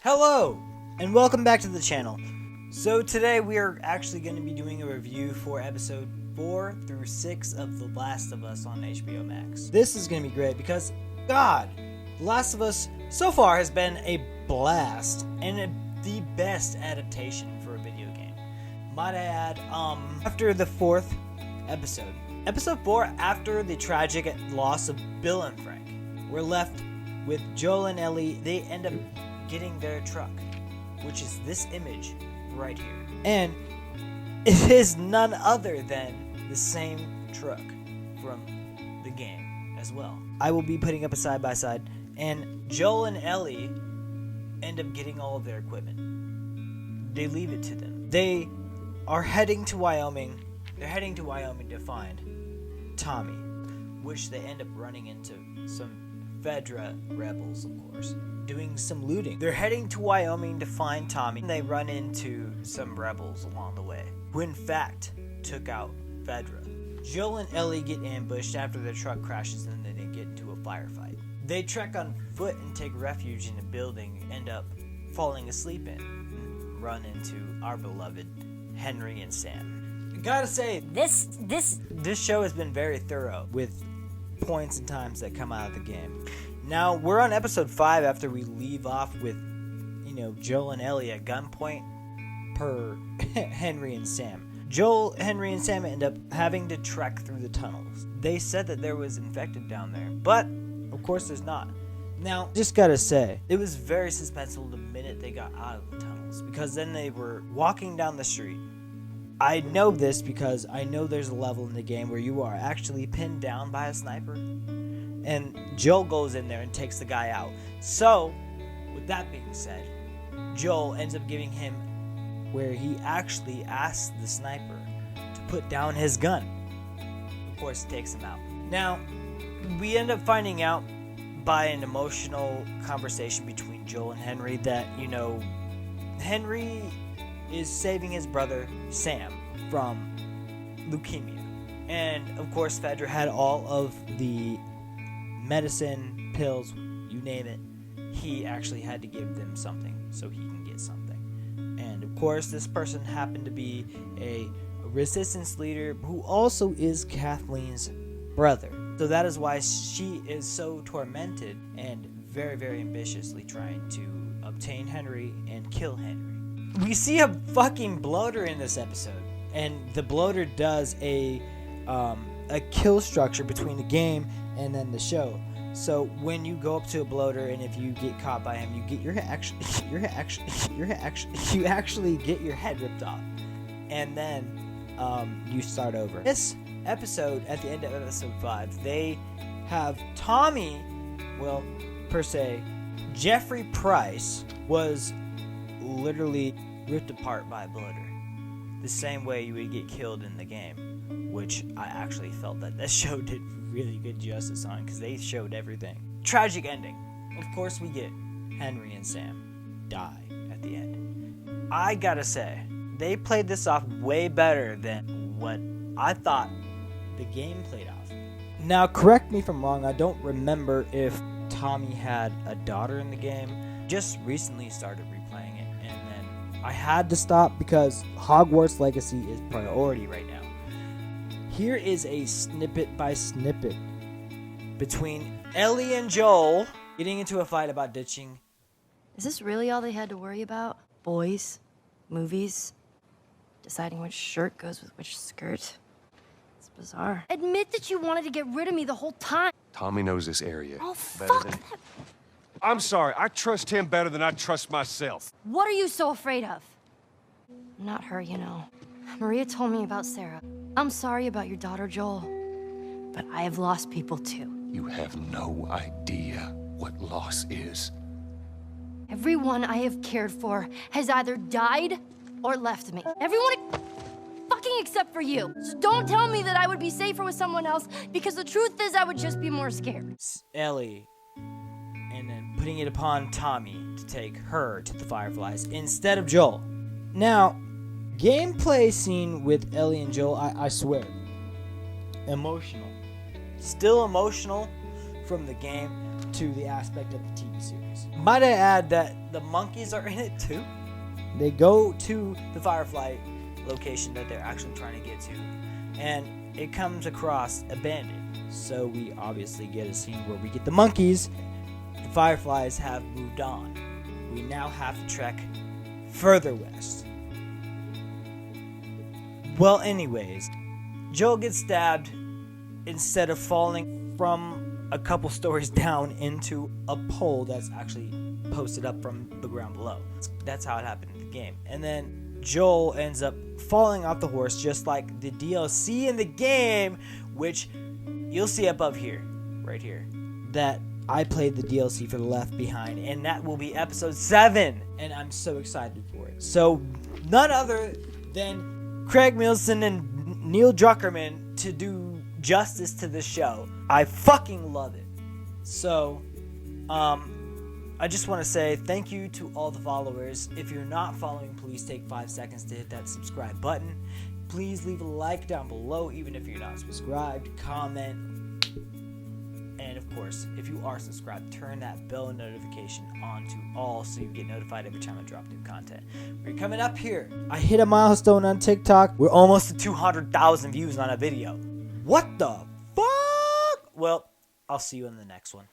Hello, and welcome back to the channel. So today we are actually going to be doing a review for episode 4 through 6 of The Last of Us on HBO Max. This is going to be great because, God, The Last of Us so far has been a blast and the best adaptation for a video game. Might I add, after the 4th episode, episode 4, after the tragic loss of Bill and Frank, we're left with Joel and Ellie. They end up getting their truck, which is this image right here, and it is none other than the same truck from the game as well. I will be putting up a side by side, and Joel and Ellie end up getting all of their equipment. They leave it to them. They are heading to Wyoming. They're heading to Wyoming to find Tommy, which they end up running into some Fedra rebels, of course, doing some looting. They're heading to Wyoming to find Tommy, and they run into some rebels along the way, who in fact took out Fedra. Joel and Ellie get ambushed after their truck crashes, and then they get into a firefight. They trek on foot and take refuge in a building, end up falling asleep in, and run into our beloved Henry and Sam. I gotta say, this show has been very thorough with points and times that come out of the game. Now we're on episode 5 after we leave off with, Joel and Ellie at gunpoint per Henry and Sam. Joel, Henry, and Sam end up having to trek through the tunnels. They said that there was infected down there, but of course there's not. Now, just gotta say, it was very suspenseful the minute they got out of the tunnels, because then they were walking down the street. I know this because I know there's a level in the game where you are actually pinned down by a sniper, and Joel goes in there and takes the guy out. So, with that being said, Joel ends up giving him where he actually asks the sniper to put down his gun. Of course, it takes him out. Now, we end up finding out by an emotional conversation between Joel and Henry that, Henry is saving his brother Sam from leukemia. And of course Fedra had all of the medicine, pills, you name it. He actually had to give them something so he can get something. And of course this person happened to be a resistance leader who also is Kathleen's brother. So that is why she is so tormented and very, very ambitiously trying to obtain Henry and kill Henry. We see a fucking bloater in this episode, and the bloater does a kill structure between the game and then the show. So when you go up to a bloater, and if you get caught by him, you get you actually get your head ripped off, and then you start over. This episode, at the end of episode 5, they have Tommy. Well, per se, Jeffrey Price was literally ripped apart by a bloater, the same way you would get killed in the game, which I actually felt that this show did really good justice on, because they showed everything. Tragic ending. Of course we get Henry and Sam die at the end. I gotta say, they played this off way better than what I thought the game played off. Now, correct me if I'm wrong, I don't remember if Tommy had a daughter in the game. Just recently started replaying it, and then I had to stop because Hogwarts Legacy is priority right now. Here is a snippet by snippet between Ellie and Joel getting into a fight about ditching. Is this really all they had to worry about? Boys, movies, deciding which shirt goes with which skirt? It's bizarre. Admit that you wanted to get rid of me the whole time. Tommy knows this area. Oh, fuck that. I'm sorry, I trust him better than I trust myself. What are you so afraid of? Not her, Maria told me about Sarah. I'm sorry about your daughter, Joel, but I have lost people too. You have no idea what loss is. Everyone I have cared for has either died or left me. Everyone fucking except for you. So don't tell me that I would be safer with someone else, because the truth is I would just be more scared. Ellie, and then putting it upon Tommy to take her to the Fireflies instead of Joel. Now, gameplay scene with Ellie and Joel, I swear, emotional. Still emotional from the game to the aspect of the TV series. Might I add that the monkeys are in it too. They go to the Firefly location that they're actually trying to get to, and it comes across abandoned. So we obviously get a scene where we get the monkeys. The Fireflies have moved on. We now have to trek further west. Well, anyways, Joel gets stabbed instead of falling from a couple stories down into a pole that's actually posted up from the ground below. That's how it happened in the game. And then Joel ends up falling off the horse, just like the DLC in the game, which you'll see above here, right here, that I played the DLC for the Left Behind, and that will be episode 7, and I'm so excited for it. So none other than Craig Milson and Neil Druckerman to do justice to this show. I fucking love it. So I just want to say thank you to all the followers. If you're not following, please take 5 seconds to hit that subscribe button. Please leave a like down below, even if you're not subscribed. Comment. And of course, if you are subscribed, turn that bell notification on to all so you get notified every time I drop new content. We're coming up here. I hit a milestone on TikTok. We're almost to 200,000 views on a video. What the fuck? Well, I'll see you in the next one.